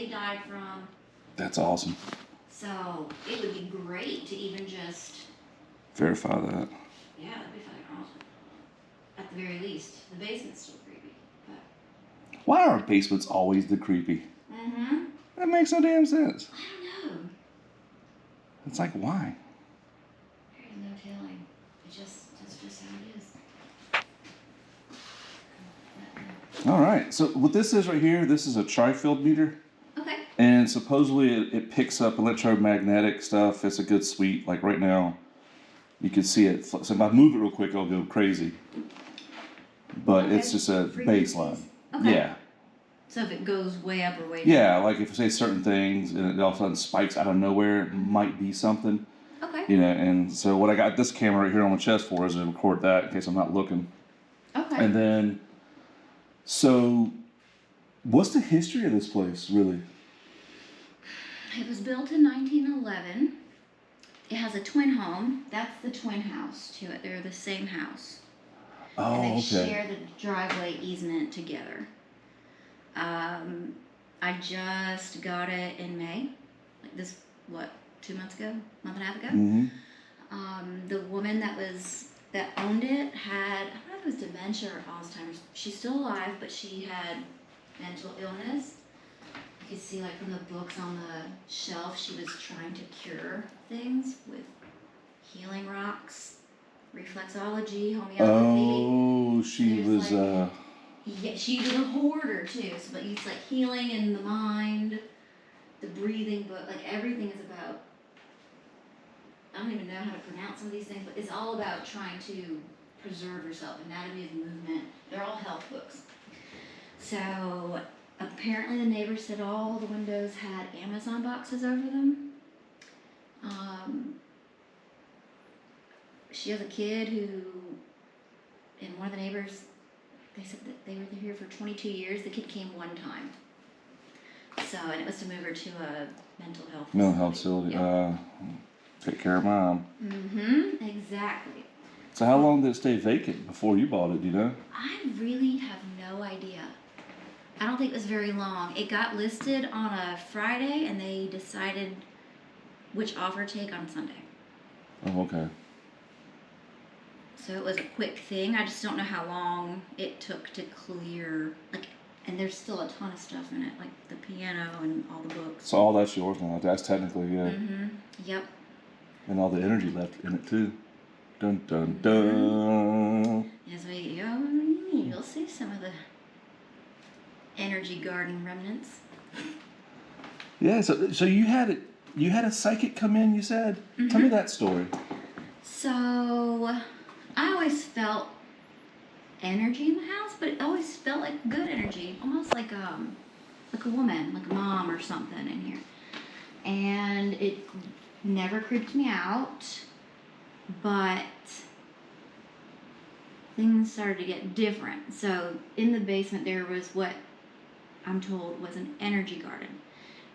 they died from. That's awesome. So it would be great to even just verify that. Yeah, that'd be fucking awesome. At the very least, the basement's still creepy. But why are basements always the creepy? mm-hmm. That makes no damn sense. I don't know. It's like, why? There's no telling. That's just how it is. All right. So what this is right here, this is a tri-field meter. Okay. And supposedly it picks up electromagnetic stuff. It's a good suite. Like right now, you can see it. So if I move it real quick, it'll go crazy. But okay. it's just a baseline. Okay. Yeah. So if it goes way up or way down? Yeah, like if I say certain things and it all of a sudden spikes out of nowhere, it might be something. Okay. You know, and so what I got this camera right here on my chest for is to record that in case I'm not looking. Okay. And then, so what's the history of this place, really? It was built in 1911. It has a twin home. That's the twin house to it. They're the same house. Oh, and they okay. share the driveway easement together. I just got it in May. Like this, what, 2 months ago? Month and a half ago? Mm-hmm. The woman that owned it had, I don't know if it was dementia or Alzheimer's. She's still alive, but she had mental illness. You could see, like, from the books on the shelf, she was trying to cure things with healing rocks, reflexology, homeopathy. Oh, she was, like, yeah, she was a hoarder, too. So, but it's like healing in the mind, the breathing, but, like, everything is about, I don't even know how to pronounce some of these things, but it's all about trying to preserve yourself, anatomy of movement. They're all health books. So apparently the neighbors said all the windows had Amazon boxes over them. She has a kid who, and one of the neighbors, they said that they were here for 22 years. The kid came one time. So, and it was to move her to a mental health facility. Mental health facility. Yep. Take care of mom. Mm-hmm, exactly. So how long did it stay vacant before you bought it, do you know? I really have no idea. I don't think it was very long. It got listed on a Friday, and they decided which offer to take on Sunday. Oh, okay. So it was a quick thing. I just don't know how long it took to clear, like, and there's still a ton of stuff in it, like the piano and all the books. So all that's yours now. That's technically, yeah. Mm-hmm. Yep. And all the energy left in it, too. Dun, dun, dun. As you'll see some of the energy garden remnants. Yeah, so you had a psychic come in, you said? Mm-hmm. Tell me that story. So I always felt energy in the house, but it always felt like good energy, almost like a woman, like a mom or something in here. And it never creeped me out, but things started to get different. So in the basement there was what I'm told was an energy garden.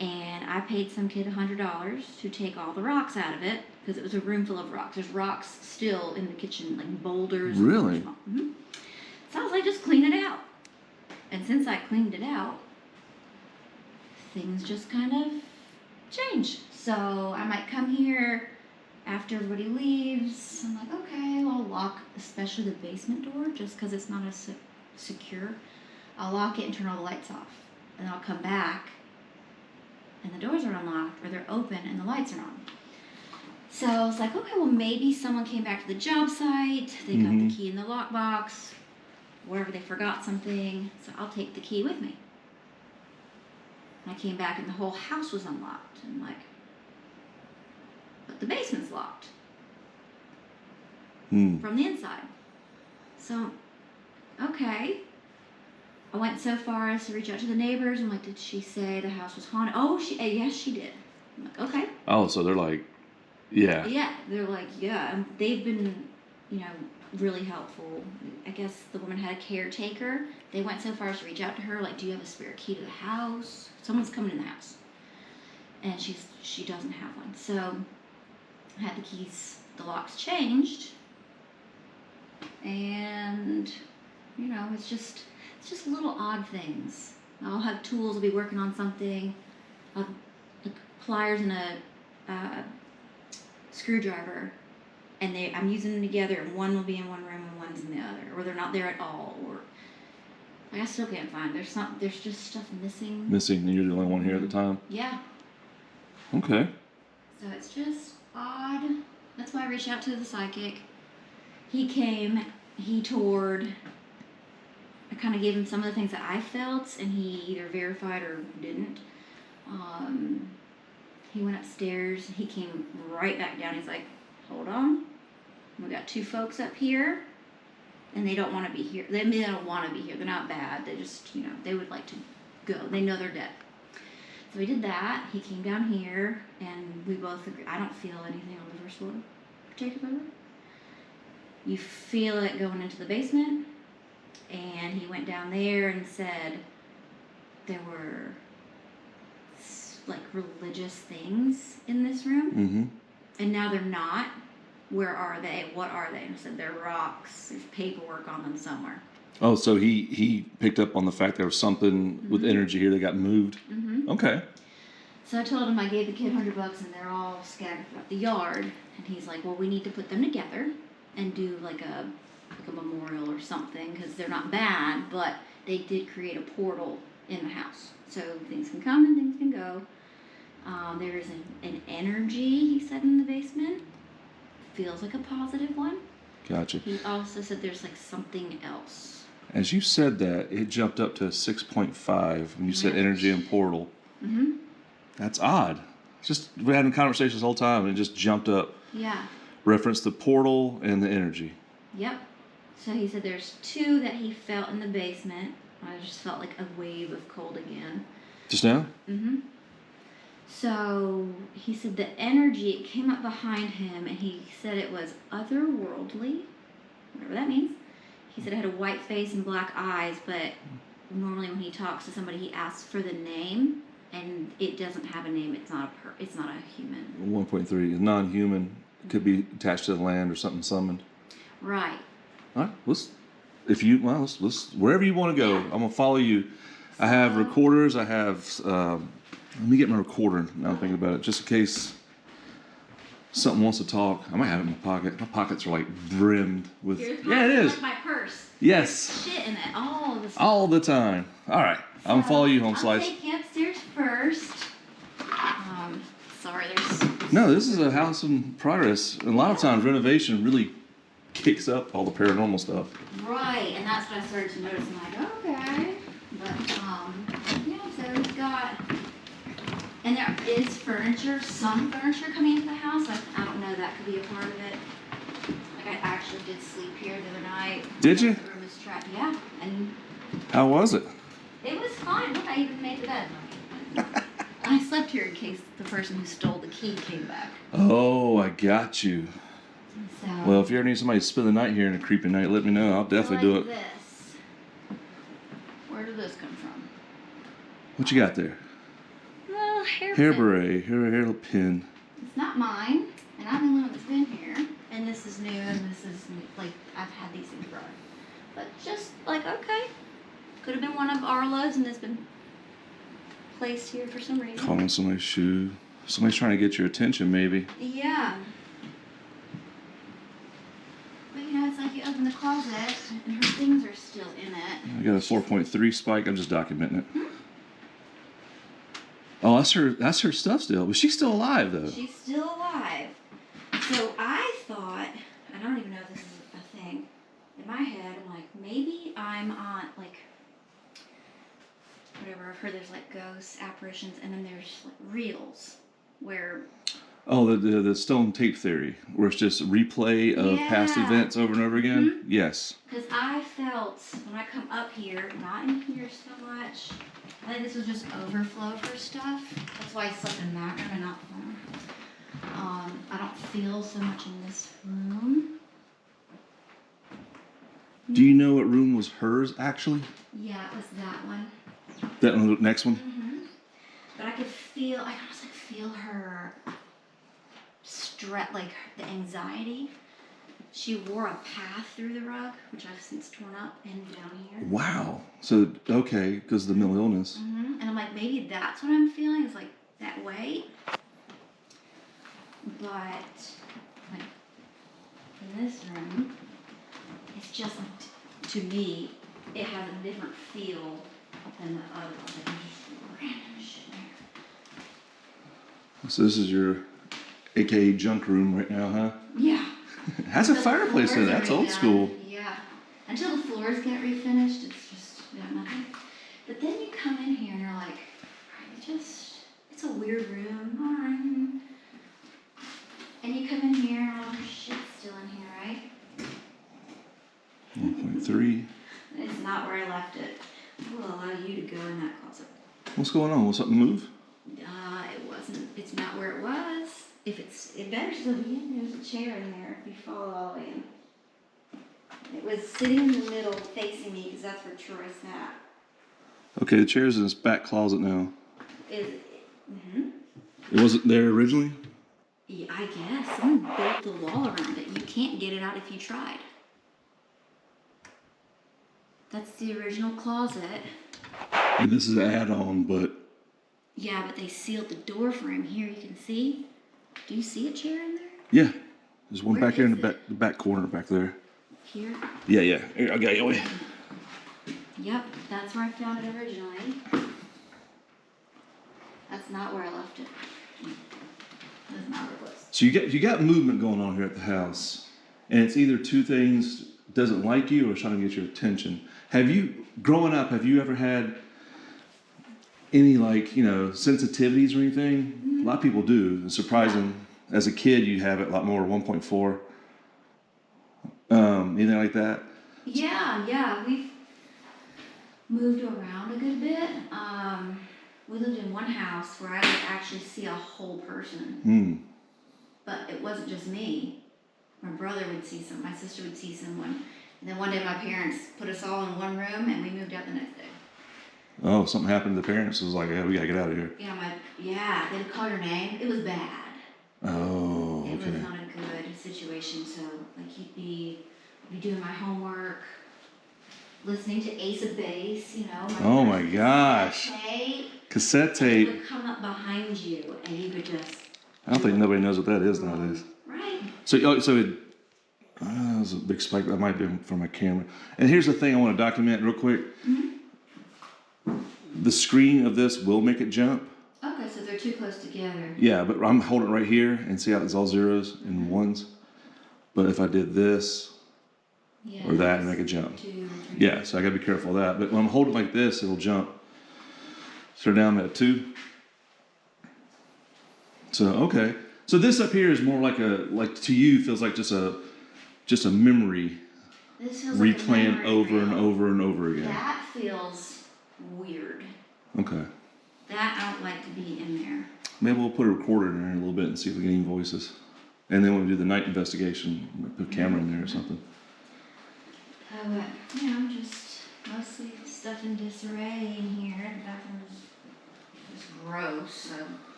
And I paid some kid $100 to take all the rocks out of it because it was a room full of rocks. There's rocks still in the kitchen, like boulders. Really? Mm-hmm. So I was like, just clean it out. And since I cleaned it out, things just kind of change. So I might come here after everybody leaves. I'm like, okay, well, I'll lock, especially the basement door, just because it's not as secure. I'll lock it and turn all the lights off. And then I'll come back, and the doors are unlocked, or they're open, and the lights are on. So I was like, okay, well, maybe someone came back to the job site. They got the key in the lockbox, wherever they forgot something. So I'll take the key with me. And I came back, and the whole house was unlocked. And I'm like, but the basement's locked from the inside. So, okay. I went so far as to reach out to the neighbors. I'm like, did she say the house was haunted? Oh, yes, she did. I'm like, okay. Oh, so they're like, yeah. Yeah, they're like, yeah. And they've been, really helpful. I guess the woman had a caretaker. They went so far as to reach out to her, like, do you have a spare key to the house? Someone's coming in the house. And she doesn't have one. So I had the keys, the locks changed. And, it's just little odd things. I'll have tools, I'll be working on something, like pliers and a screwdriver, and I'm using them together, and one will be in one room and one's in the other, or they're not there at all, or I still can't find. There's just stuff missing. Missing, and you're the only one here at the time. Yeah. Okay. So it's just odd. That's why I reached out to the psychic. He came. He toured. I kind of gave him some of the things that I felt, and he either verified or didn't. He went upstairs. He came right back down. He's like, hold on. We got 2 folks up here, and they don't want to be here. They don't want to be here. They're not bad. They just, they would like to go. They know they're dead. So we did that. He came down here, and we both agreed. I don't feel anything on the first floor, particularly. You feel it going into the basement, and he went down there and said there were like religious things in this room, Mm-hmm. and now they're not. Where are they? What are they? And I said they're rocks. There's paperwork on them somewhere. Oh, so he picked up on the fact there was something with energy here that got moved. Mm-hmm. Okay. So I told him I gave the kid $100 and they're all scattered throughout the yard. And he's like, well, we need to put them together and do like a memorial or something, because they're not bad, but they did create a portal in the house. So things can come and things can go. There's an energy, he said, in the basement. Feels like a positive one. Gotcha. He also said there's like something else. As you said that, it jumped up to 6.5 when you said energy and portal. Mm-hmm. That's odd. Just we're having conversations the whole time and it just jumped up. Yeah. Reference the portal and the energy. Yep. So he said there's 2 that he felt in the basement. I just felt like a wave of cold again. Just now? Mm-hmm. So he said the energy, it came up behind him, and he said it was otherworldly, whatever that means. He said it had a white face and black eyes, but normally when he talks to somebody, he asks for the name, and it doesn't have a name. It's not a human. 1.3 is non-human. Could be attached to the land or something summoned. Right. All right. Let's wherever you want to go. I'm gonna follow you. I have recorders. I have. Let me get my recorder. Now I'm thinking about it, just in case something wants to talk. I might have it in my pocket. My pockets are like brimmed with. Yeah, it is. Like my purse. Yes. There's shit in it all the time. All right. I'm gonna follow you, Home Slice. I'll take you upstairs first. Sorry, there's. No, this is a house in progress. And a lot of times renovation really kicks up all the paranormal stuff. Right, and that's what I started to notice. I'm like, okay. But, yeah, so we've got, and there is some furniture coming into the house. I don't know, that could be a part of it. Like, I actually did sleep here the other night. Did you? The room was trapped, yeah. And How was it? it was fine. Look, I even made the bed. I slept here in case the person who stole the key came back. Oh, I got you. So, Well, if you ever need somebody to spend the night here in a creepy night, let me know. I'll definitely do it. This. Where did this come from? What you got there? Well, hair beret, hair pin. It's not mine, and I'm the only one that's been here. And this is new, and this is new. Like, I've had these things forever. But just like, okay, could have been one of Arla's, and it's been placed here for some reason. Calling somebody's shoe. Somebody's trying to get your attention, maybe. Yeah. But it's like you open the closet, and her things are still in it. I got a 4.3 spike. I'm just documenting it. Oh, that's her stuff still. But she's still alive, though. She's still alive. So I thought, I don't even know if this is a thing. In my head, I'm like, maybe I'm on, like, whatever. I've heard there's, like, ghosts, apparitions, and then there's, like, reels where... Oh, the stone tape theory, where it's just a replay of past events over and over again? Mm-hmm. Yes. Because I felt, when I come up here, not in here so much, I think this was just overflow for stuff. That's why I slept in that room and not one. I don't feel so much in this room. Do you know what room was hers, actually? Yeah, it was that one. That one, next one? Mm-hmm. But I could feel, I almost like feel her like the anxiety. She wore a path through the rug, which I've since torn up, and down here. Wow. So, okay, because of the mental illness. Mm-hmm. And I'm like, maybe that's what I'm feeling. It's like that way. But like in this room, it's just, to me, it has a different feel than the other ones. Like there's just random shit in there. So this is your AKA junk room right now, huh? Yeah. Has a fireplace in it. That's old school. Yeah. Until the floors get refinished, it's just nothing. But then you come in here and you're like, it's a weird room. Alright. And you come in here and all your shit's still in here, right? 1.3. It's not where I left it. I will allow you to go in that closet. What's going on? Will something move? It wasn't. It's not where it was. It better still be in. There's a chair in there if you follow all the way in. It was sitting in the middle facing me because that's where Troy sat. Okay, the chair's in this back closet now. Mm-hmm. It wasn't there originally? Yeah, I guess. Someone built the wall around it. You can't get it out if you tried. That's the original closet. And this is an add-on, but... Yeah, but they sealed the door for him. Here, you can see. Do you see a chair in there? Yeah. There's one Where back here in is the back corner back there. Here? Yeah. Here, I got you. Yep, that's where I found it originally. That's not where I left it. That's not where it was. So you got movement going on here at the house, and it's either two things: doesn't like you or is trying to get your attention. Growing up, have you ever had any sensitivities or anything? Mm-hmm. A lot of people do. It's surprising. Yeah. As a kid, you have it a lot more. 1.4. Anything like that? Yeah. We've moved around a good bit. We lived in one house where I would actually see a whole person. But it wasn't just me. My brother would see someone, my sister would see someone. And then one day my parents put us all in one room and we moved out the next day. Oh, something happened to the parents. It was like, yeah, we gotta get out of here. Yeah, they would call your name. It was bad. Oh, okay. It was not a good situation. So, like, he'd be doing my homework, listening to Ace of Base, Oh my gosh. Cassette tape. It would come up behind you and you could just... I don't think nobody knows what that is nowadays. Right. So it was a big spike. That might be from my camera. And here's the thing I want to document real quick. Mm-hmm. The screen of this will make it jump. Okay, so they're too close together. Yeah, but I'm holding it right here and see how it's all zeros and ones. But if I did this or that and make it jump. 2 or 3. Yeah, so I got to be careful of that. But when I'm holding like this, it'll jump. So now I'm at 2. So, okay. So this up here is more like to you feels like just a memory. This feels replaying like over and over and over again. That feels weird. Okay. That I don't like to be in there. Maybe we'll put a recorder in there in a little bit and see if we get any voices. And then when we do the night investigation, we'll put a camera in there or something. Just mostly stuff in disarray in here. The bathroom's just gross, so.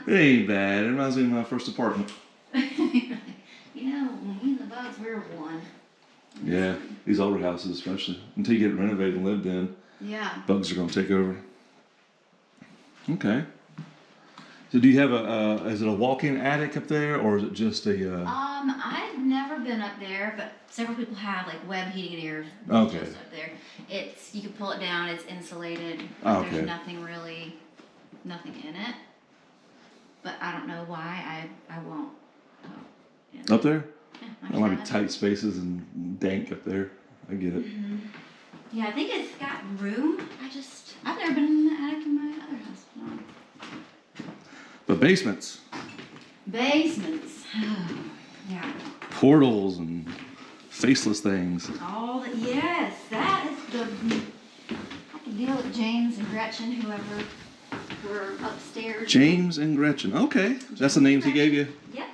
It ain't bad. It reminds me of my first apartment. Me and the bugs, we were one. Yeah, these older houses especially. Until you get it renovated and lived in. Yeah. Bugs are going to take over. Okay. So do you have is it a walk-in attic up there, or is it just a... I've never been up there, but several people have, like, web heating and air okay. Just up there. You can pull it down, it's insulated. Okay. There's nothing in it. But I don't know why I won't. Up there? Yeah, there might be tight spaces and dank up there. I get it. Mm-hmm. Yeah, I think it's got room. I've never been in the attic in my other house. No. But basements. Basements. Yeah. Portals and faceless things. Yes, that is I can deal with James and Gretchen, whoever were upstairs. James and Gretchen. Okay. That's the names he gave you? Yep.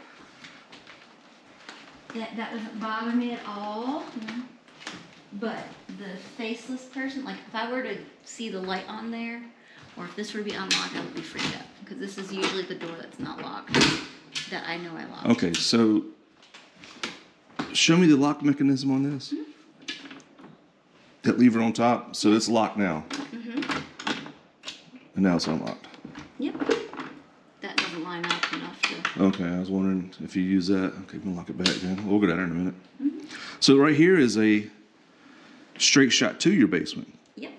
That doesn't bother me at all. No. But the faceless person, like if I were to see the light on there, or if this were to be unlocked, I would be freaked out. Because this is usually the door that's not locked, that I know I locked. Okay, so show me the lock mechanism on this. Mm-hmm. That lever on top, so it's locked now. Mm-hmm. And now it's unlocked. Yep. That doesn't line up enough to. Okay, I was wondering if you use that. Okay, we'll lock it back then. We'll go down there in a minute. So right here is a straight shot to your basement. Yep.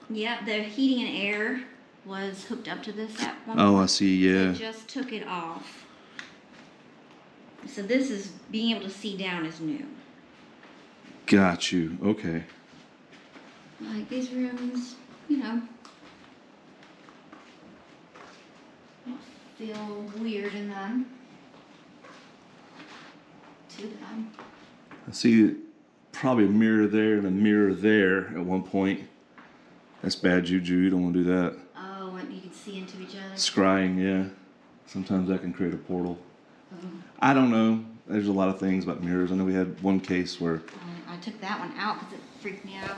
Yep, the heating and air was hooked up to this at one Oh, point. I see, yeah. They just took it off. So this is, being able to see down is new. Got you. Okay. Like these rooms, you know, don't feel weird in them. To them. I see probably a mirror there and a mirror there at one point. That's bad juju. You don't want to do that. Oh, and you can see into each other. Scrying, yeah. Sometimes that can create a portal. Oh. I don't know. There's a lot of things about mirrors. I know we had one case where I took that one out because it freaked me out.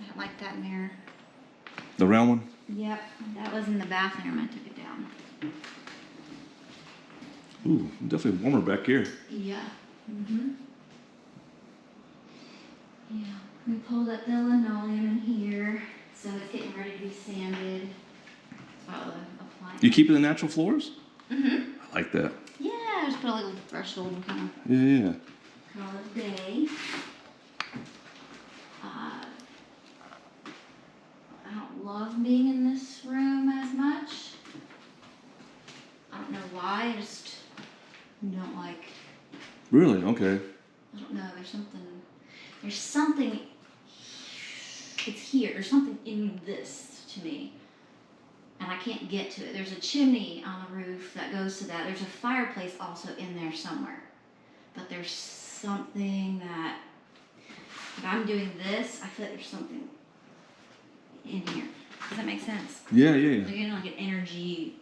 I don't like that mirror. the round one. Yep, that was in the bathroom. I took it down. Ooh, definitely warmer back here. Yeah. Yeah. We pulled up the linoleum in here, so it's getting ready to be sanded. That's all the appliances. You keeping the natural floors? Mm-hmm. I like that. Yeah, just put a little threshold and kind of Yeah. call it a day. I don't love being in this room as much. I don't know why. I just don't like. Really? Okay. I don't know. There's something. It's here. There's something in this to me, and I can't get to it. There's a chimney on the roof that goes to that. There's a fireplace also in there somewhere, but there's something that if I'm doing this, I feel like there's something in here. Does that make sense? Yeah. You're getting like an energy.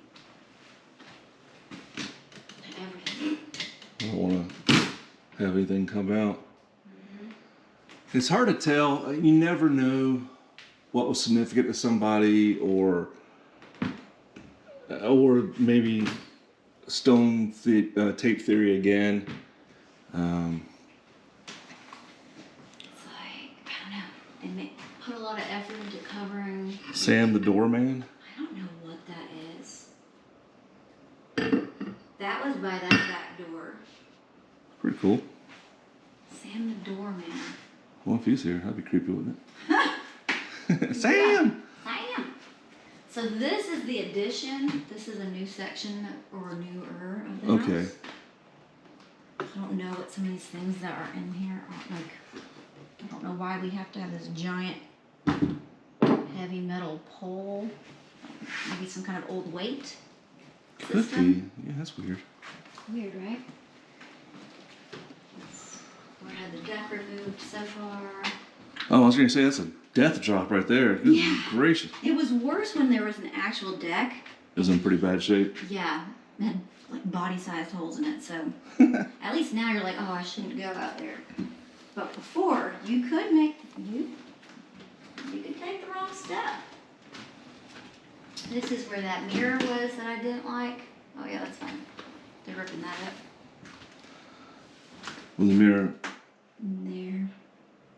Everything. I don't want to have anything come out. It's hard to tell. You never know what was significant to somebody, or maybe tape theory again. It's like, I don't know. And put a lot of effort into covering. Sam the doorman. I don't know what that is. That was by that back door. Pretty cool. Sam the doorman. Well, if he's here, that'd be creepy, wouldn't it? Sam! Sam! So this is the addition. This is a new section or newer of the Okay. house. I don't know what some of these things that are in here are like. I don't know why we have to have this giant heavy metal pole. Maybe some kind of old weight Could system. be. Yeah, that's weird. Weird, right? We had the deck removed so far. Oh, I was going to say, that's a death drop right there. Good gracious. It was worse when there was an actual deck. It was in pretty bad shape. Yeah, it had like body-sized holes in it. So at least now you're like, oh, I shouldn't go out there. But before, you could take the wrong step. This is where that mirror was that I didn't like. Oh yeah, that's fine. They're ripping that up. With the mirror. There.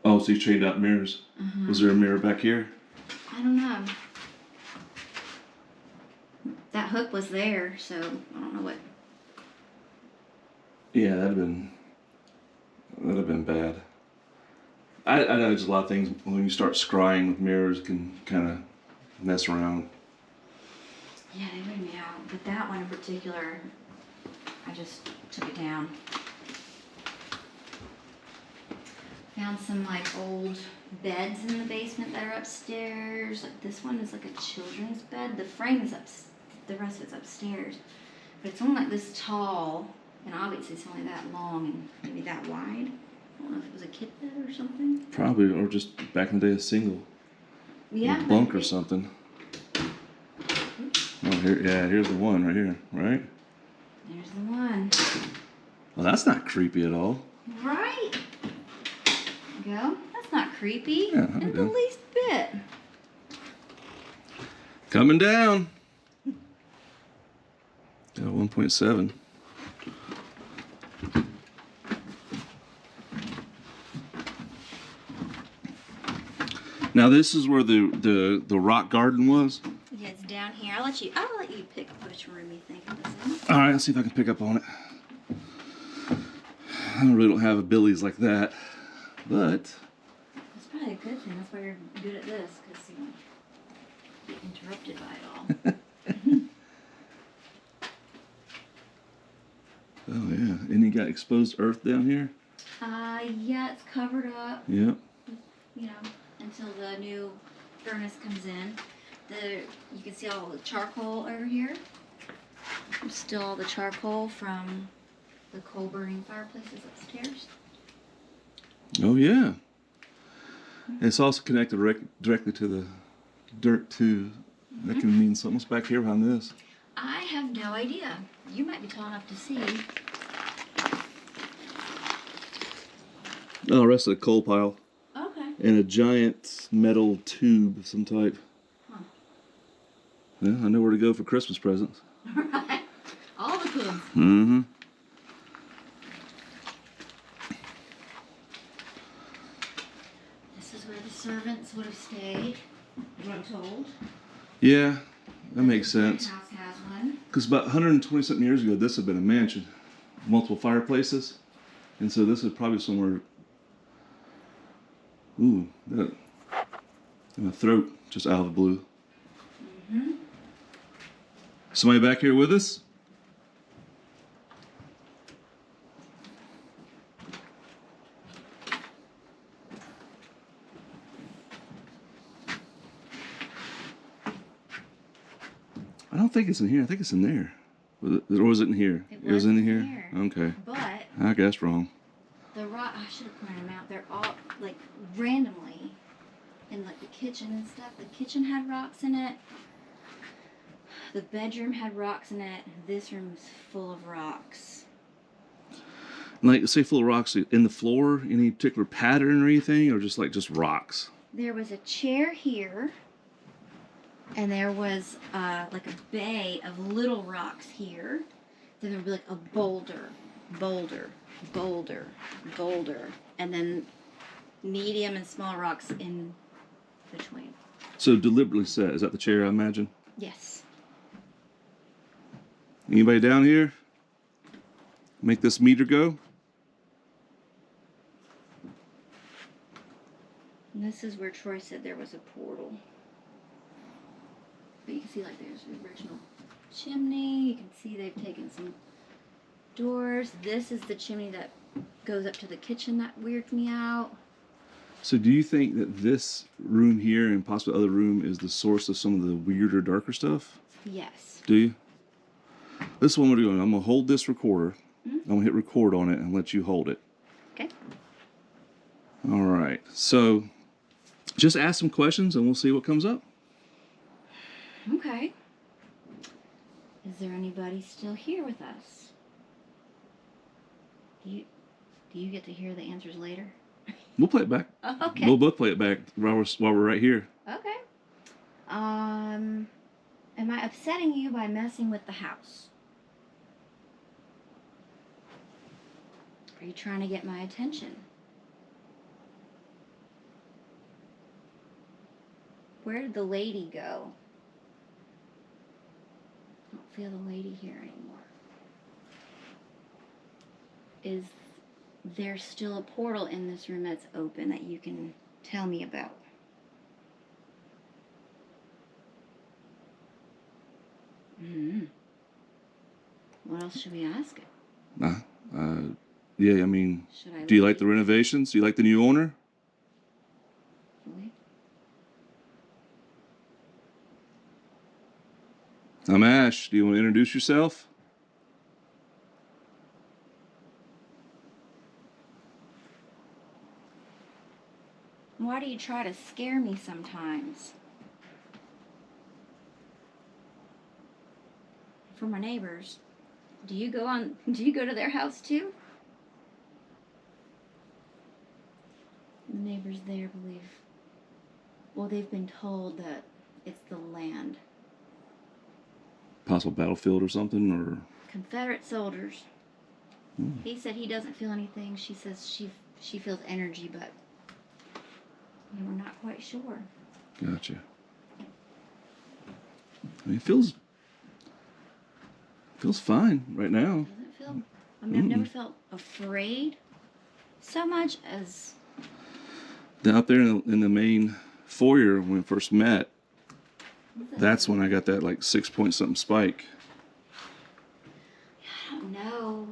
Oh, so you changed out mirrors. Was there a mirror back here? I don't know. That hook was there, so I don't know what. Yeah, that'd have been bad. I know there's a lot of things when you start scrying with mirrors can kind of mess around. Yeah, they weighed me out. But that one in particular, I just took it down. Found some like old beds in the basement that are upstairs. Like this one is like a children's bed. The frame is the rest of it's upstairs. But it's only like this tall, and obviously it's only that long and maybe that wide. I don't know if it was a kid bed or something. Probably, or just back in the day, a single. Yeah. A bunk or something. Oh, here's the one right here, right? There's the one. Well, that's not creepy at all. Right? There you go. That's not creepy Yeah, in the least bit. Coming down. Yeah, 1.7. Now this is where the rock garden was. heads down here. I'll let you pick which room you think it was in. All right, let's see if I can pick up on it. I really don't have abilities like that, but It's probably a good thing. That's why you're good at this, because you won't get interrupted by it all. oh yeah, and you got exposed earth down here. Yeah, it's covered up. Yep. You know, until the new furnace comes in. You can see all the charcoal over here. There's still all the charcoal from the coal burning fireplaces upstairs. Oh yeah. It's also connected directly to the dirt too. That can mean something's back here behind this. I have no idea. You might be tall enough to see. Oh, the rest of the coal pile. Okay. And a giant metal tube of some type. Huh. Yeah, I know where to go for Christmas presents. Right. All the kids. Mm-hmm. This is where the servants would have stayed, what I'm told. Yeah, that makes The sense. house has one. Because about 120 something years ago, this had been a mansion, multiple fireplaces, and so this is probably somewhere. Ooh, that in my throat just out of the blue. Mm-hmm. Somebody back here with us? I don't think it's in here. I think it's in there. Or was it in here? It was in in here? here. Okay. But I guessed wrong. the rock, I should have pointed them out. They're all like randomly in like the kitchen and stuff. The kitchen had rocks in it. The bedroom had rocks in it. This room's full of rocks. Like, say, full of rocks in the floor, any particular pattern or anything, or just rocks? There was a chair here, and there was like a bay of little rocks here. Then there would be like a boulder, and then medium and small rocks in between. So deliberately set. Is that the chair, I imagine? Yes. Anybody down here? Make this meter go? And this is where Troy said there was a portal. But you can see like there's the original chimney. You can see they've taken some doors. This is the chimney that goes up to the kitchen that weirds me out. So do you think that this room here and possibly the other room is the source of some of the weirder, darker stuff? Yes. Do you? This is what I'm going to do. I'm going to hold this recorder. I'm going to hit record on it and let you hold it. Okay. All right. So just ask some questions and we'll see what comes up. Okay. Is there anybody still here with us? Do you get to hear the answers later? We'll play it back. Oh, okay. We'll both play it back while we're right here. Okay. Am I upsetting you by messing with the house? Are you trying to get my attention? Where did the lady go? I don't feel the lady here anymore. Is there still a portal in this room that's open that you can tell me about? What else should we ask it? Yeah, I mean, Should I do you leave like the renovations? Do you like the new owner? Really? I'm Ash. Do you want to introduce yourself? Why do you try to scare me sometimes? For my neighbors, do you go to their house too? The neighbors there believe, well, they've been told that it's the land. Possible battlefield or something, or Confederate soldiers. He said he doesn't feel anything. She says she feels energy, but we're not quite sure. gotcha. I mean, it feels fine right now. Does it feel? I mean, I've never felt afraid so much as. Out there in the main foyer when we first met, that's when I got that like 6 point something spike. I don't know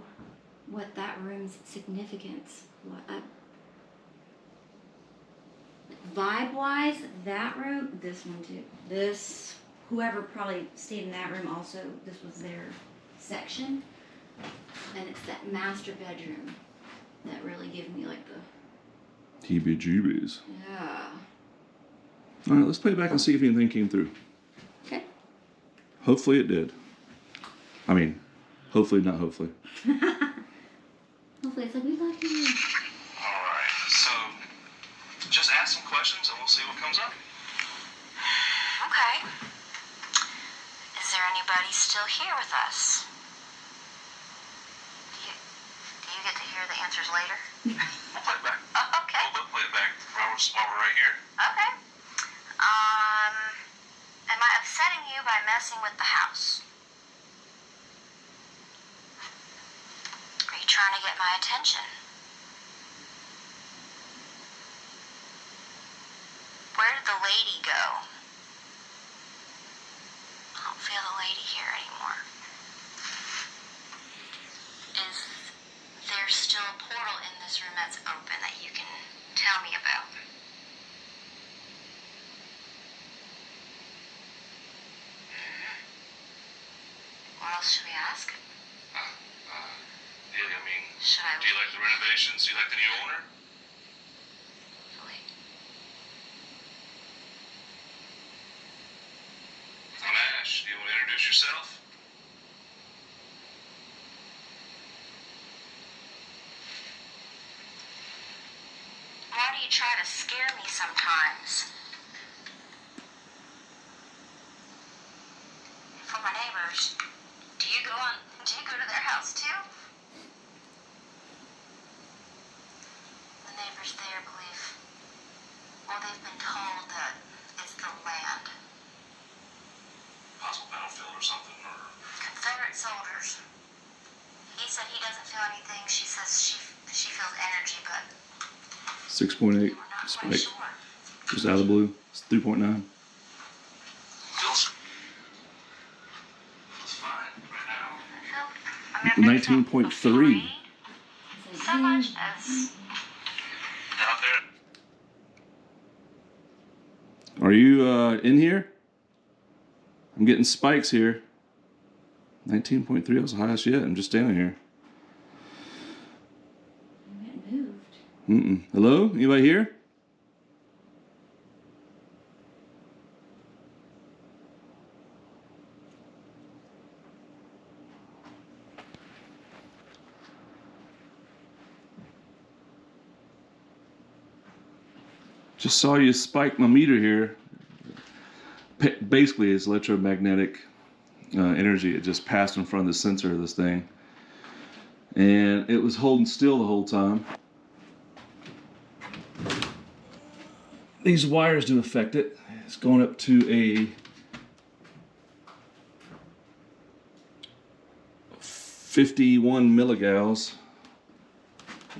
what that room's significance. Vibe-wise, that room, this one too. This, whoever probably stayed in that room also, this was their section. And it's that master bedroom that really gave me like the... Heebie-jeebies. Yeah. All right, let's play it back and see if anything came through. Okay. Hopefully it did. I mean, hopefully, not hopefully. Hopefully it's like, we love you. Alright, so just ask some questions and we'll see what comes up. Okay. Is there anybody still here with us? Do you get to hear the answers later? We'll play it back. Oh, okay. We'll play it back while we're right here. Okay. Am I upsetting you by messing with the house? Are you trying to get my attention? Where did the lady go? I don't feel the lady here anymore. Is there still a portal in this room that's open that you can tell me about? What else should we ask? Yeah, I mean, Should I do you like the renovations? Do you like the new owner? leave? I'm Ash. Do you want to introduce yourself? Why do you try to scare me sometimes? For my neighbors, do you go to their house too? The neighbors there believe, well, they've been told that it's the land. Possible battlefield or something, or... Confederate soldiers. He said he doesn't feel anything. She says she feels energy, but 6.8 we're not quite spike. sure. Just out of the blue. It's 3.9. Feels fine right now. I've never felt 19.3. afraid so much as Out there. Are you in here? I'm getting spikes here. 19.3 was the highest yet. I'm just standing here. I'm getting moved. Hello? Anybody here? Just saw you spike my meter here. Basically, it's electromagnetic energy. It just passed in front of the sensor of this thing. And it was holding still the whole time. These wires do affect it. It's going up to a 51 milligauss.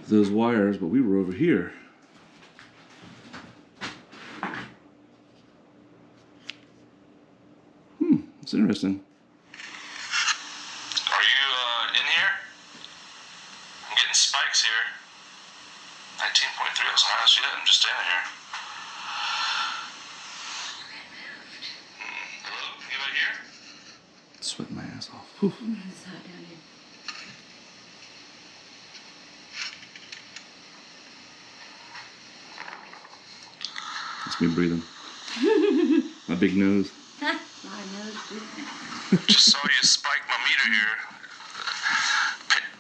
Those wires, but we were over here. It's interesting. Are you in here? I'm getting spikes here. 19.3 was highest yet. I'm just standing here. Hello? Anybody here? Sweating my ass off. Whew. It's hot down here. It's me breathing. My big nose. My nose breathing. Just saw you spike my meter here.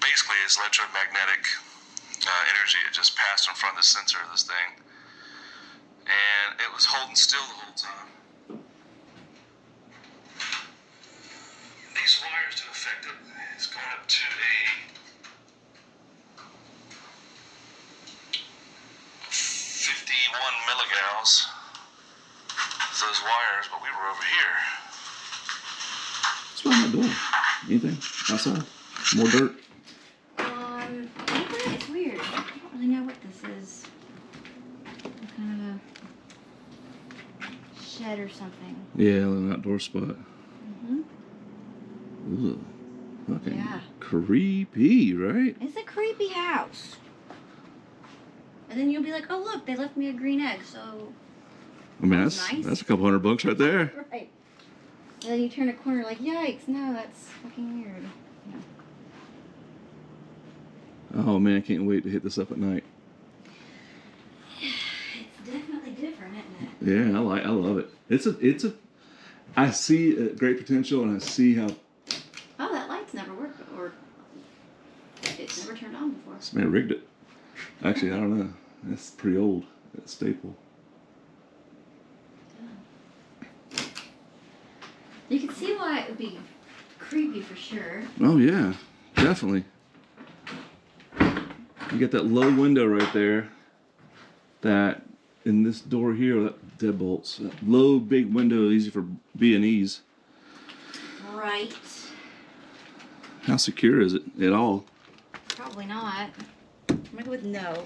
Basically, it's electromagnetic energy. It just passed in front of the sensor of this thing. And it was holding still the whole time. These wires do affect it. It's going up to a 51 milligauss. Those wires, but we were over here. behind that door? Anything outside? More dirt? It's weird. I don't really know what this is. Some kind of a shed or something. Yeah, an outdoor spot. Mm-hmm. Ugh. Fucking Yeah. creepy, right? It's a creepy house. And then you'll be like, oh look, they left me a green egg, so I mean, That's nice. that's a couple $100 right there. right. And then you turn a corner like, yikes, no, that's fucking weird. Oh man, I can't wait to hit this up at night. It's definitely different, isn't it? Yeah, I love it. I see great potential, and I see how Oh, that light's never worked, or it's never turned on before. this man rigged it. Actually, I don't know. That's pretty old. That staple. You can see why it would be creepy for sure. Oh yeah, definitely. You got that low window right there. That in this door here, that deadbolts. That low big window, easy for B&Es. Right. How secure is it at all? Probably not. I'm gonna go with no.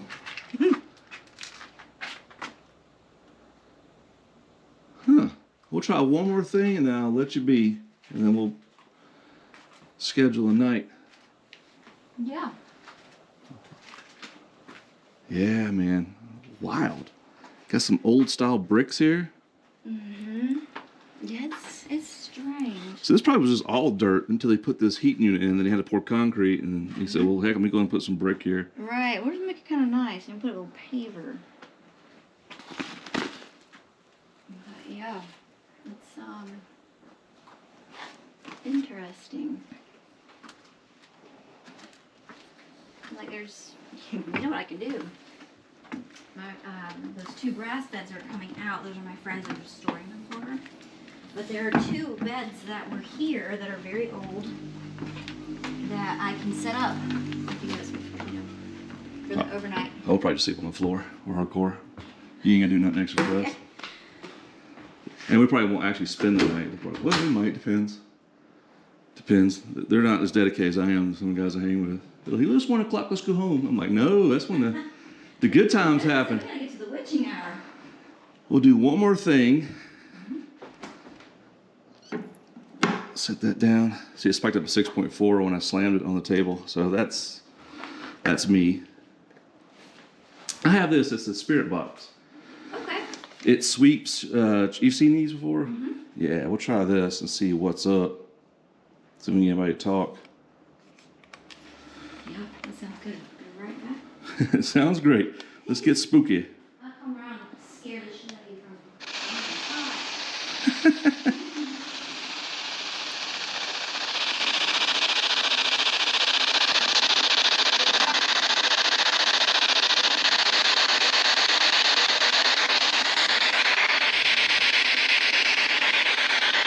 Huh. We'll try one more thing and then I'll let you be. And then we'll schedule a night. Yeah. Yeah, man. Wild. Got some old style bricks here. Mm-hmm. Yeah, it's strange. So this probably was just all dirt until they put this heating unit in. And then they had to pour concrete. And he said, well, heck, let me go and put some brick here. Right. We're gonna make it kind of nice and put a little paver. But yeah, it's interesting. Like there's, you know what I can do? My those two brass beds are coming out. Those are my friends that are storing them for her. But there are two beds that were here that are very old that I can set up. If you guys, for the overnight. I'll probably just sleep on the floor. We're hardcore. You ain't gonna do nothing extra for us. And we probably won't actually spend the night. Well, we might. Depends. Depends. They're not as dedicated as I am. Some guys I hang with. They're like, it's 1 o'clock. Let's go home. I'm like, no, that's when the good times happen. We gotta get to the witching hour. We'll do one more thing. Set that down. See, it spiked up to 6.4 when I slammed it on the table. So that's me. I have this. It's a spirit box. Okay. It sweeps. You've seen these before? Mm-hmm. Yeah, we'll try this and see what's up. See if we can get anybody to talk. Yeah, that sounds good. Be right back. It sounds great. Let's get spooky. I'll come around and scare the shit out of you from.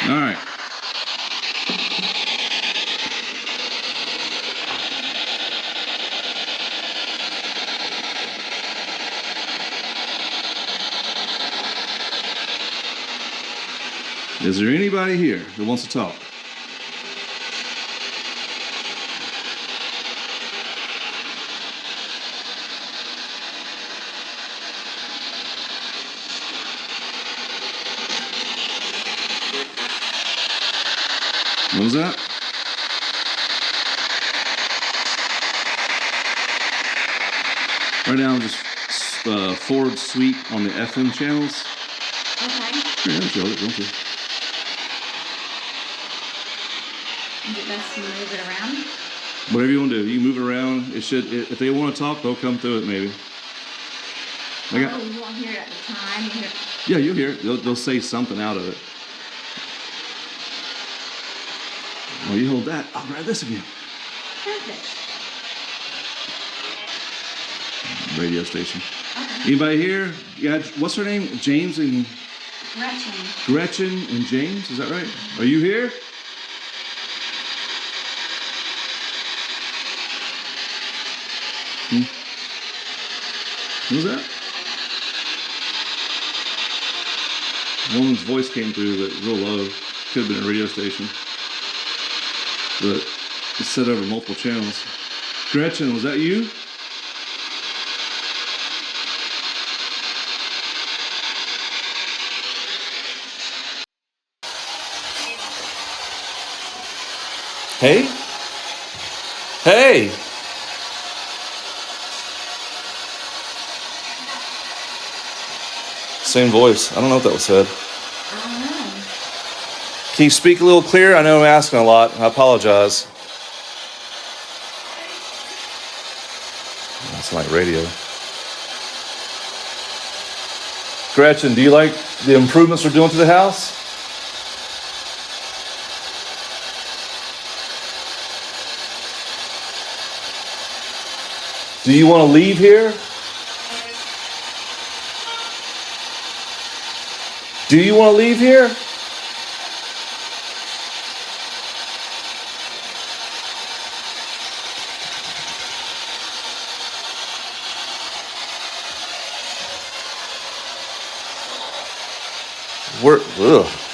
All right. Is there anybody here that wants to talk? What was that? Right now I'm just forward sweep on the FM channels. Okay. Yeah, show it, don't you? Is it best to move it around? Whatever you want to do, you can move it around. It should. If they want to talk, they'll come through it. Maybe. Oh, you won't hear it at the time. You hear it. Yeah, you'll hear it. They'll say something out of it. Well, you hold that. I'll grab this again. Perfect. Radio station. Okay. Anybody here? Yeah. What's her name? James and Gretchen. Gretchen and James. Is that right? Are you here? What was that? A woman's voice came through, but real low. Could have been a radio station. but it's set over multiple channels. Gretchen, was that you? Hey? Hey! Same voice. I don't know what that was said. I don't know. Can you speak a little clearer? I know I'm asking a lot. I apologize. That's like radio. Gretchen, do you like the improvements we're doing to the house? Do you want to leave here? Do you want to leave here?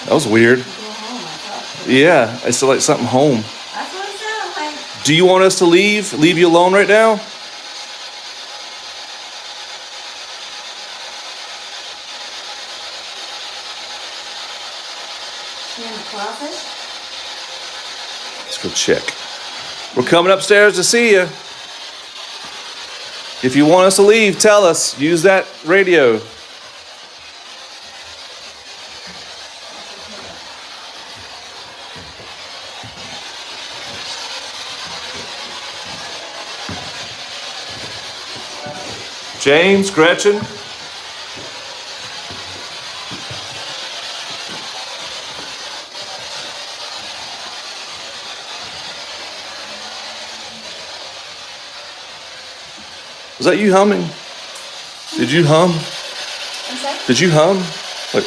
That was weird. Go home, I thought. Yeah, it's like something home. That's what it sounded like. Do you want us to leave? Leave you alone right now? She in the closet? Let's go check. We're coming upstairs to see you. If you want us to leave, tell us. Use that radio. James, Gretchen. Was that you humming? Did you hum? I'm sorry? Did you hum? Like,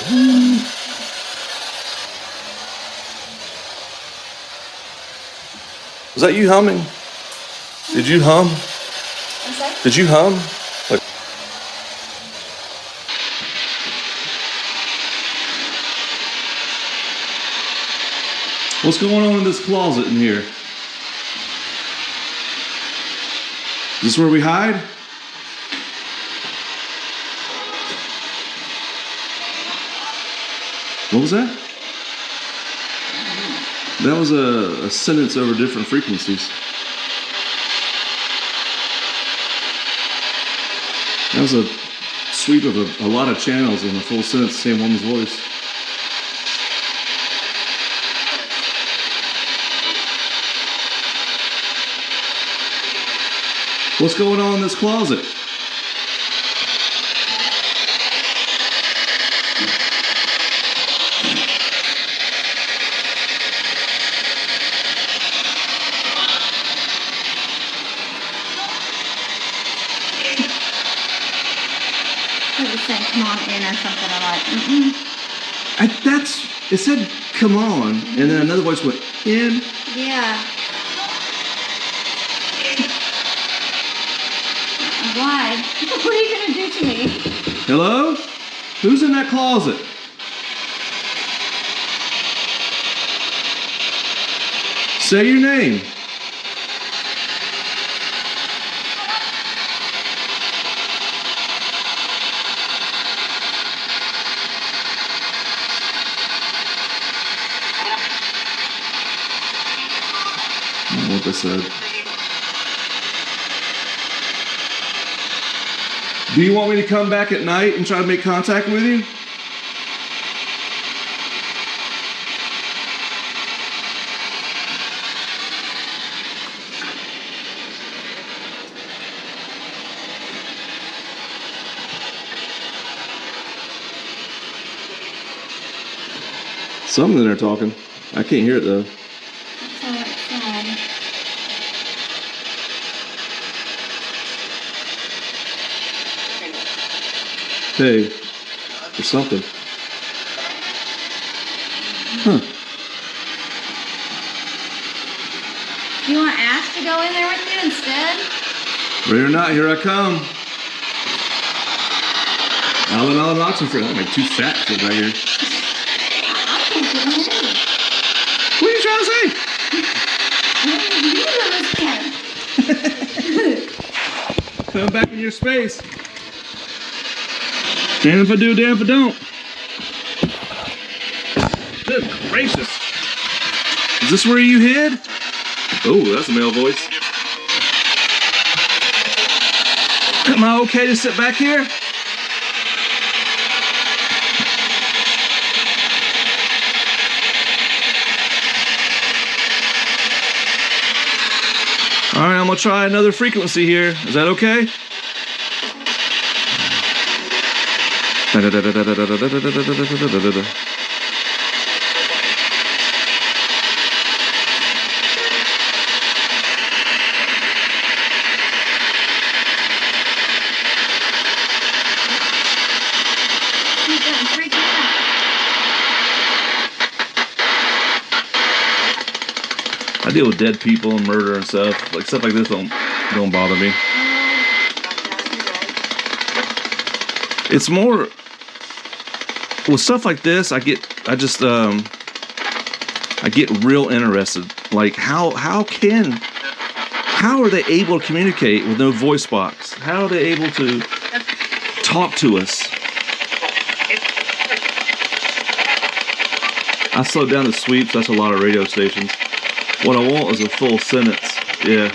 was that you humming? Did you hum? I'm sorry? Did you hum? Like, what's going on in this closet in here? Is this where we hide? What was that? That was a sentence over different frequencies. That was a sweep of a lot of channels in a full sentence, same woman's voice. What's going on in this closet? It was saying come on in or something. I'm like, It said come on, and then another voice went in. yeah. Why? What are you gonna do to me? Hello? Who's in that closet? Say your name. I don't know what they said. Do you want me to come back at night and try to make contact with you? Something they're talking. I can't hear it though. That's all it said. Hey, or something. Huh. Do you want Ash to go in there with you instead? Ready or not, here I come. Alan Oxenford. I'm like too fat to sit right here. I can't get in there. What are you trying to say? Coming back in your space. Damn if I do, damn if I don't. Good gracious. Is this where you hid? Oh, that's a male voice. Am I okay to sit back here? All right, I'm gonna try another frequency here. Is that okay? I deal with dead people and murder and stuff. Like stuff like this don't bother me. It's more with stuff like this. I get real interested. Like how are they able to communicate with no voice box? How are they able to talk to us? I slowed down the sweeps. That's a lot of radio stations. What I want is a full sentence. Yeah.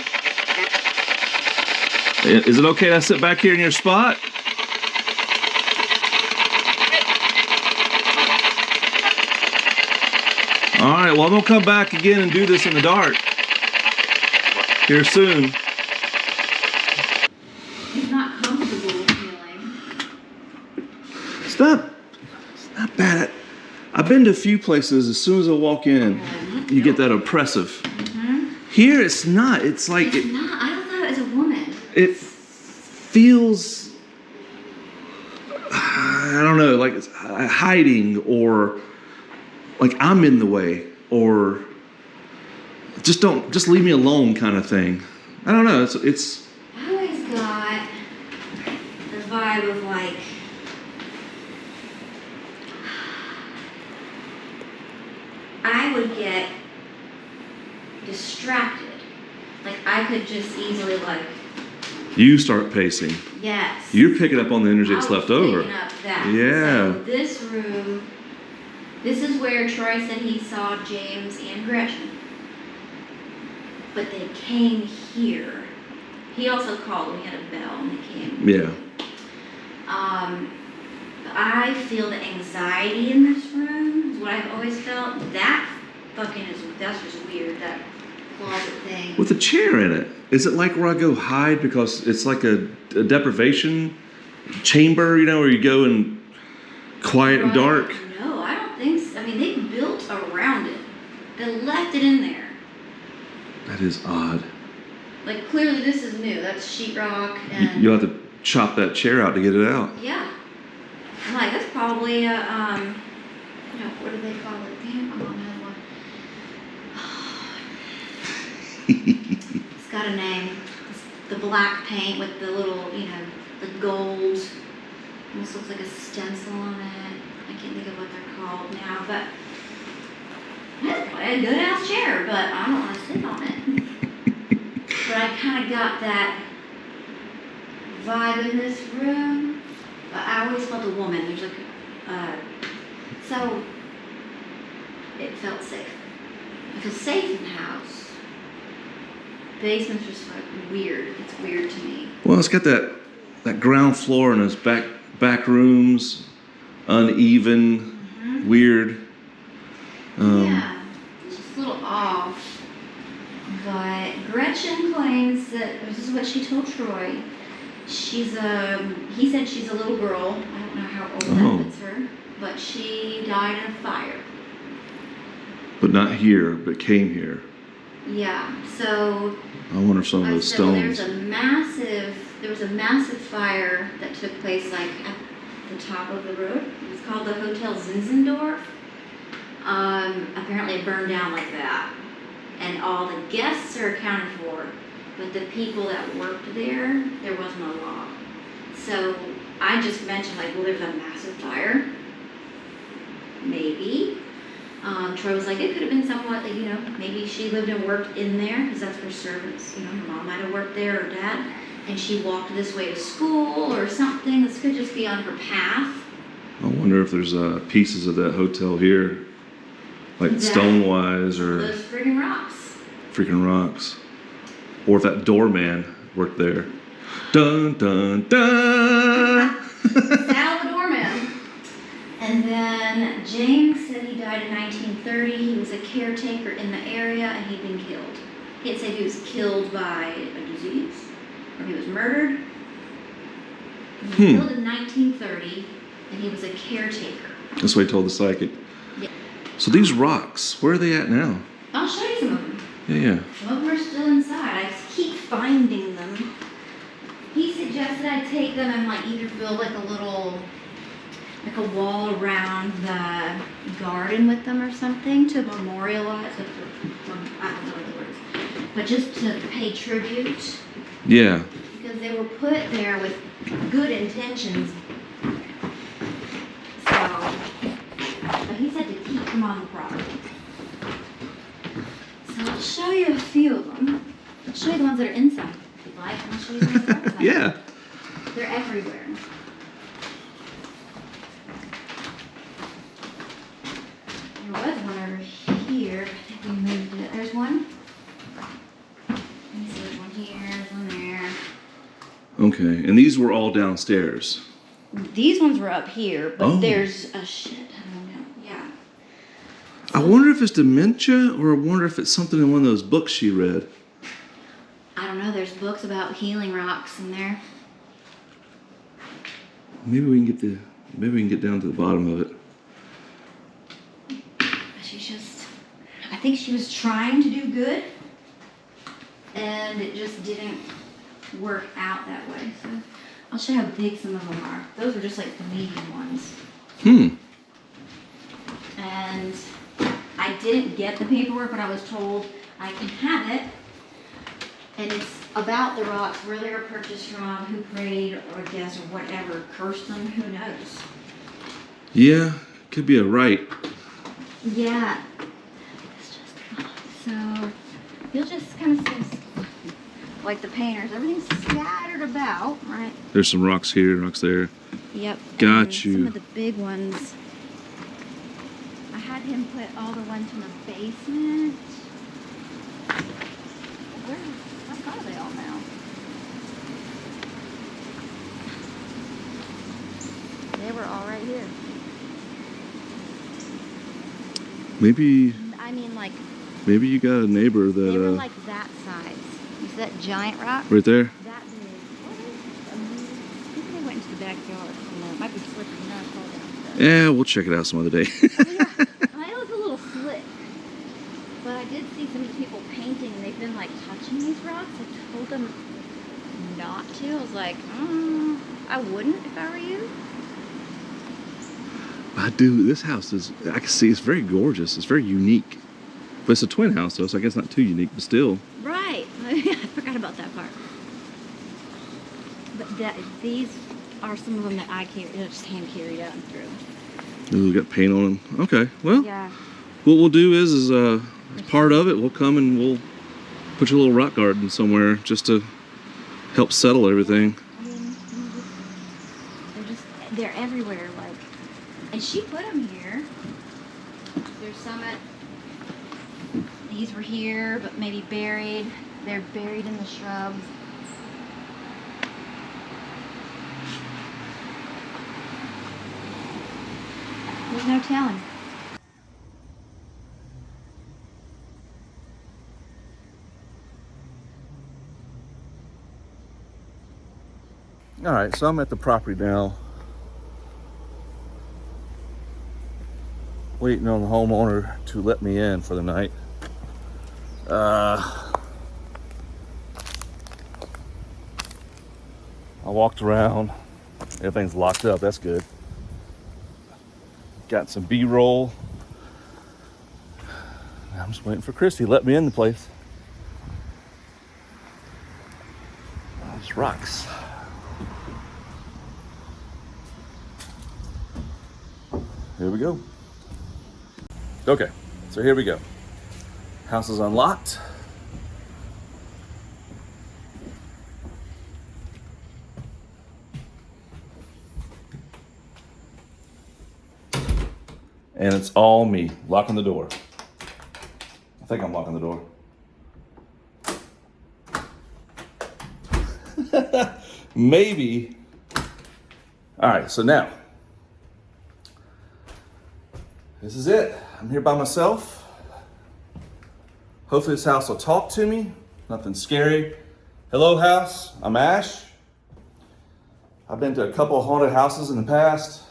Is it okay to sit back here in your spot? All right, well, I'm gonna come back again and do this in the dark here soon. He's not comfortable feeling. It's not bad. I've been to a few places. As soon as I walk in, you get that oppressive. Here, it's not. It's like It's not. I don't thought it was a woman. It feels, I don't know, like it's hiding, or like I'm in the way, or just leave me alone kind of thing. I don't know. It's. I always got the vibe of like, I would get distracted. Like I could just easily like. You start pacing. Yes. You're picking up on the energy that's left over. Picking up that. Yeah. So this room, this is where Troy said he saw James and Gretchen. But they came here. He also called when he had a bell and they came. Yeah. I feel the anxiety in this room is what I've always felt. That that's just weird, that closet thing. With a chair in it. Is it like where I go hide because it's like a deprivation chamber, you know, where you go and quiet and dark? No, I don't think so. I mean, they built around it. They left it in there. That is odd. Like, clearly this is new. That's sheetrock and... You'll have to chop that chair out to get it out. Yeah. I'm like, that's probably a, what do they call it? Damn, I'm on another one. It's got a name. It's the black paint with the little, the gold. Almost looks like a stencil on it. I can't think of what they're called now, but it's a good ass chair, but I don't want to sit on it. But I kind of got that vibe in this room. But I always felt a woman. There's like, so it felt safe. I feel safe in the house. Basement's just like weird. It's weird to me. Well, it's got that ground floor and those back rooms, uneven, weird. Yeah, it's just a little off. But Gretchen claims that this is what she told Troy. He said she's a little girl. I don't know how old that puts her, but she died in a fire. But not here, but came here. Yeah, so I wonder if some of those stones. There was a massive fire that took place like at the top of the road. It was called the Hotel Zinzendorf. Apparently it burned down like that. And all the guests are accounted for, but the people that worked there wasn't a law. So I just mentioned like, well, there's a massive fire. Maybe. Troy was like, it could have been somewhat, maybe she lived and worked in there, because that's where servants, her mom might have worked there, or dad. and she walked this way to school or something. This could just be on her path. I wonder if there's pieces of that hotel here, like stone-wise or those freaking rocks. Or if that doorman worked there. Dun dun dun. Sal the doorman. And then James said he died in 1930. He was a caretaker in the area and he'd been killed. He had said he was killed by a disease or he was murdered. He was killed in 1930 and he was a caretaker. That's what he told the psychic. Yeah. So these rocks, where are they at now? I'll show you some of them. Yeah. Some of them are still inside. I keep finding them. He suggested I take them and like either build like a wall around the garden with them or something to memorialize. I don't know what the word is, but just to pay tribute. Yeah. Because they were put there with good intentions. So, but he said to keep them on the property. So I'll show you a few of them. I'll show you the ones that are inside. If you'd like, and I'll show you the ones that are outside. Yeah. They're everywhere. There was one over here. I think we moved it. There's one. Let me see, there's one here, there's one there. Okay, and these were all downstairs. These ones were up here, but Oh. there's a shit. I don't know. Yeah. I wonder if it's dementia or I wonder if it's something in one of those books she read. I don't know. There's books about healing rocks in there. Maybe we can get down to the bottom of it. I think she was trying to do good, and it just didn't work out that way. So I'll show you how big some of them are. Those are just like the medium ones. And I didn't get the paperwork, but I was told I can have it. And it's about the rocks, where they were purchased from, who prayed, or I guess, or whatever, cursed them, who knows. Yeah, could be a rite. Yeah. So, you'll just kind of see, like the painters, everything's scattered about, right? There's some rocks here, rocks there. Yep. Got and you. Some of the big ones. I had him put all the ones in the basement. How are they all now? They were all right here. Maybe I mean, like, maybe you got a neighbor that they were like that size. You see that giant rock? right there. That big. I think they went into the backyard. It might be slippery. You know, I fall down. Yeah, we'll check it out some other day. I know it's a little slick, but I did see some people painting, and they've been like touching these rocks. I told them not to. I was like, I wouldn't if I were you. I do. This house is, I can see it's very gorgeous. It's very unique. But it's a twin house though, so I guess not too unique, but still. Right. I forgot about that part. But these are some of them that I just hand carried out and through. Ooh, got paint on them. Okay, well, Yeah. what we'll do is as part of it, we'll come and we'll put your little rock garden somewhere just to help settle everything. I mean, they're everywhere, like, and she put them here. There's some these were here, but maybe buried. They're buried in the shrubs. There's no telling. All right, so I'm at the property now, waiting on the homeowner to let me in for the night. I walked around, everything's locked up, that's good. Got some B-roll. I'm just waiting for Christy to let me in the place. There's rocks. Here we go. Okay, so here we go. House is unlocked. And it's all me locking the door. I think I'm locking the door. Maybe. All right, so now, this is it. I'm here by myself. Hopefully this house will talk to me. Nothing scary. Hello, house. I'm Ash. I've been to a couple of haunted houses in the past.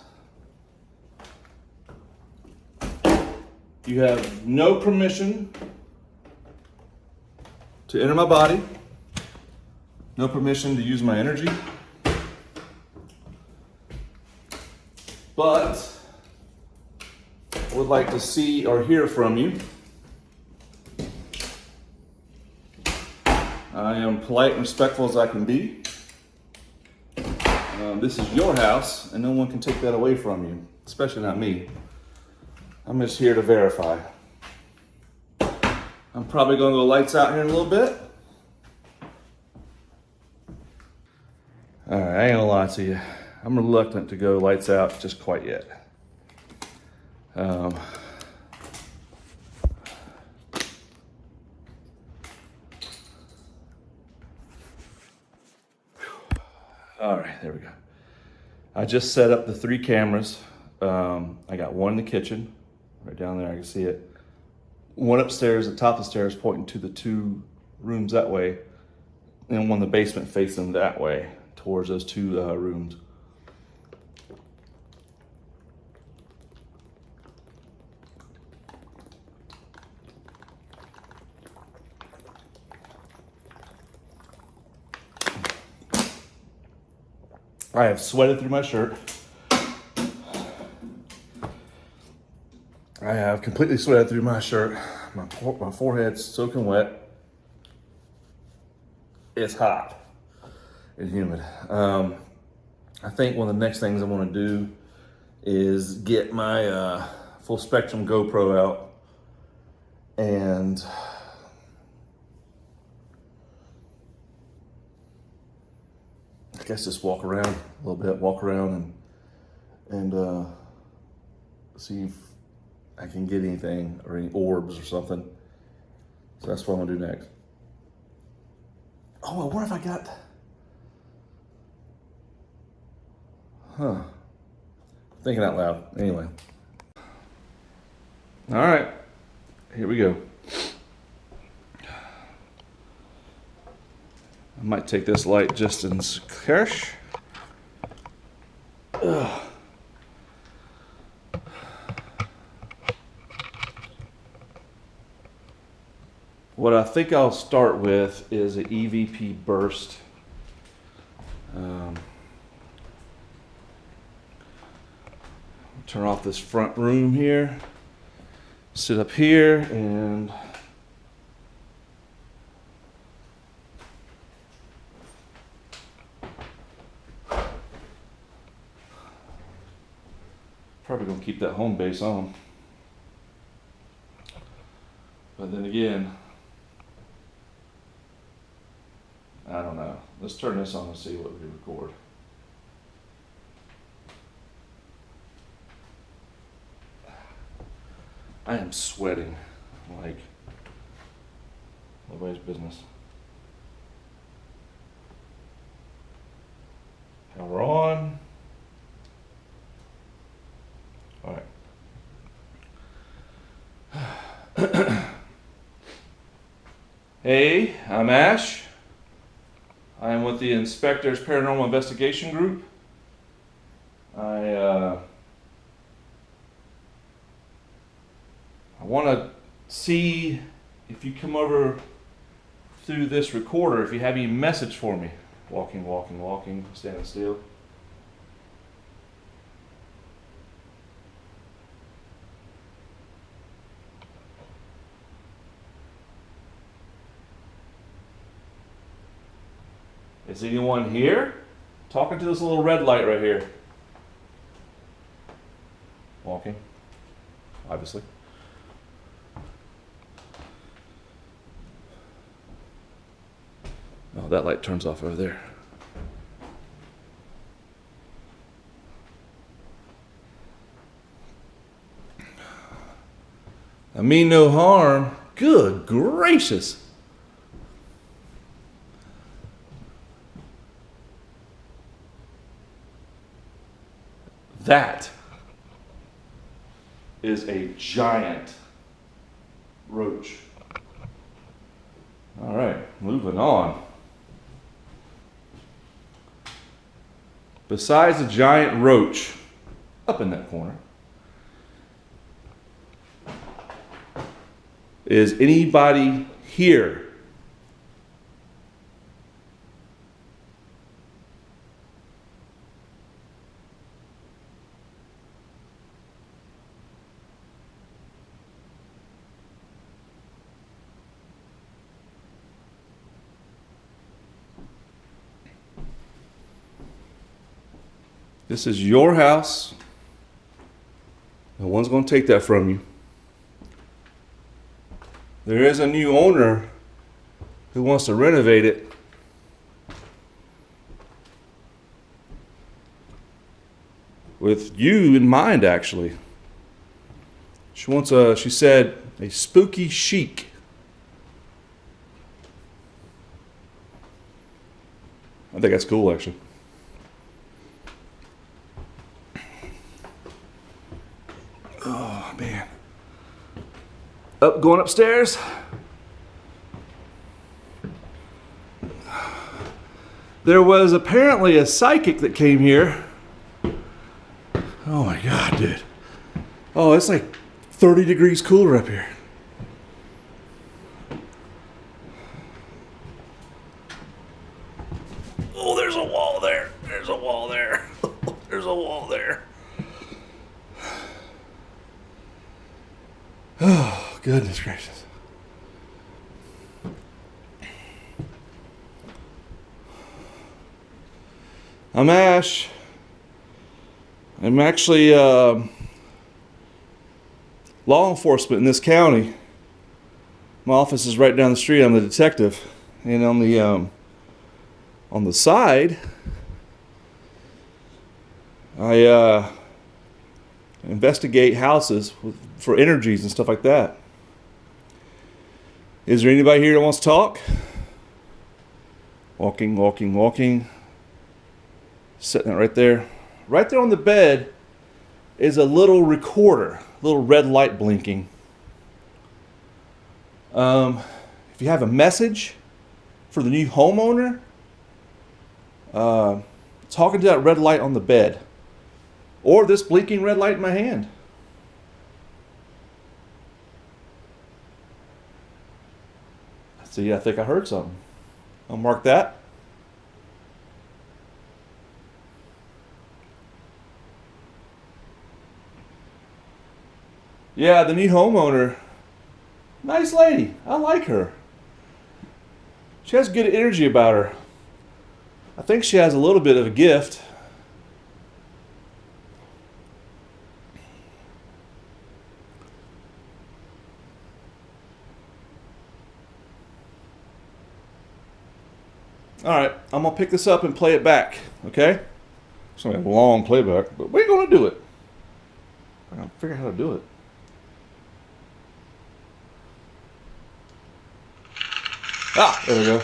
You have no permission to enter my body. No permission to use my energy. But I would like to see or hear from you. I am polite and respectful as I can be. This is your house, and no one can take that away from you, especially not me. I'm just here to verify. I'm probably going to go lights out here in a little bit. All right, I ain't gonna lie to you. I'm reluctant to go lights out just quite yet. All right, there we go. I just set up the 3 cameras. I got one in the kitchen, right down there, I can see it. One upstairs, at the top of the stairs, pointing to the 2 rooms that way, and one in the basement facing that way, towards those 2 rooms. I have sweated through my shirt. I have completely sweated through my shirt. My forehead's soaking wet. It's hot and humid. I think one of the next things I want to do is get my full spectrum GoPro out and I guess just walk around a little bit, walk around and see if I can get anything or any orbs or something. So that's what I'm gonna do next. Oh, I wonder if I got, thinking out loud. Anyway. All right, here we go. I might take this light just in scarce. What I think I'll start with is an EVP burst. Turn off this front room here. Sit up here and probably gonna keep that home base on. But then again, I don't know. Let's turn this on and see what we record. I am sweating like nobody's business. Now we're on. All right. Hey, I'm Ash. I am with the Inspector's Paranormal Investigation Group. I want to see if you come over through this recorder, if you have any message for me. Walking, walking, walking, standing still. Is anyone here? Talking to this little red light right here. Walking, obviously. Oh, that light turns off over there. mean no harm. Good gracious. That is a giant roach. All right, moving on. Besides the giant roach up in that corner, is anybody here? This is your house. No one's going to take that from you. There is a new owner who wants to renovate it. With you in mind, actually. She wants she said, a spooky chic. I think that's cool, actually. Oh, man. Going upstairs. There was apparently a psychic that came here. Oh my God, dude. Oh, it's like 30 degrees cooler up here. Oh, there's a wall there. There's a wall there. There's a wall there. Oh, goodness gracious. I'm Ash. I'm actually law enforcement in this county. My office is right down the street. I'm the detective. And on the side, I investigate houses for energies and stuff like that. Is there anybody here that wants to talk? Walking, walking, walking. Sitting it right there. Right there on the bed is a little recorder, little red light blinking. If you have a message for the new homeowner, talking to that red light on the bed, or this blinking red light in my hand. See, I think I heard something. I'll mark that. Yeah, the new homeowner. Nice lady. I like her. She has good energy about her. I think she has a little bit of a gift. All right, I'm going to pick this up and play it back, okay? It's going to be a long playback, but we're going to do it. I got to figure out how to do it. Ah, there we go.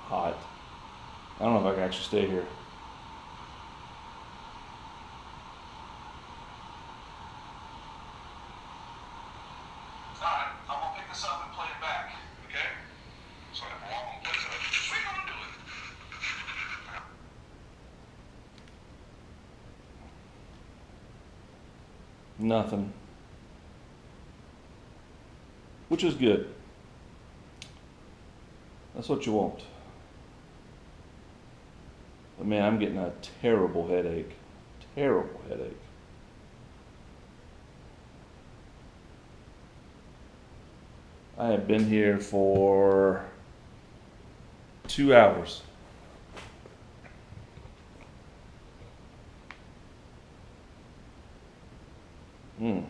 Hot. I don't know if I can actually stay here. Alright, I'm gonna pick this up and play it back, okay? So I have a long place of it. We're gonna do it. Nothing. Which is good. That's what you want. But man, I'm getting a terrible headache. Terrible headache. I have been here for 2 hours. They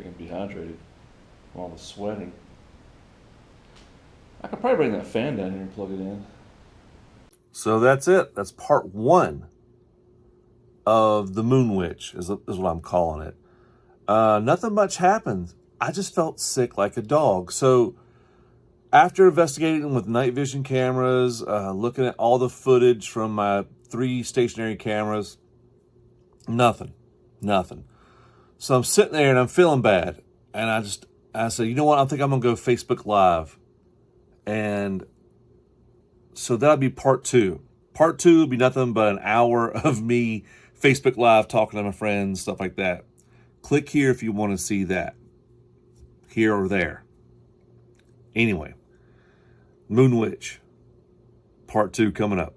can be hydrated from all the sweating. I could probably bring that fan down here and plug it in. So that's it. That's part 1 of the Moon Witch, is what I'm calling it. Nothing much happened. I just felt sick like a dog. So after investigating with night vision cameras, looking at all the footage from my 3 stationary cameras, nothing. So I'm sitting there and I'm feeling bad. And I said, you know what? I think I'm going to go Facebook Live. And so that'll be part 2. Part 2 will be nothing but an hour of me Facebook Live talking to my friends, stuff like that. Click here if you want to see that. Here or there. Anyway, Moon Witch, part 2 coming up.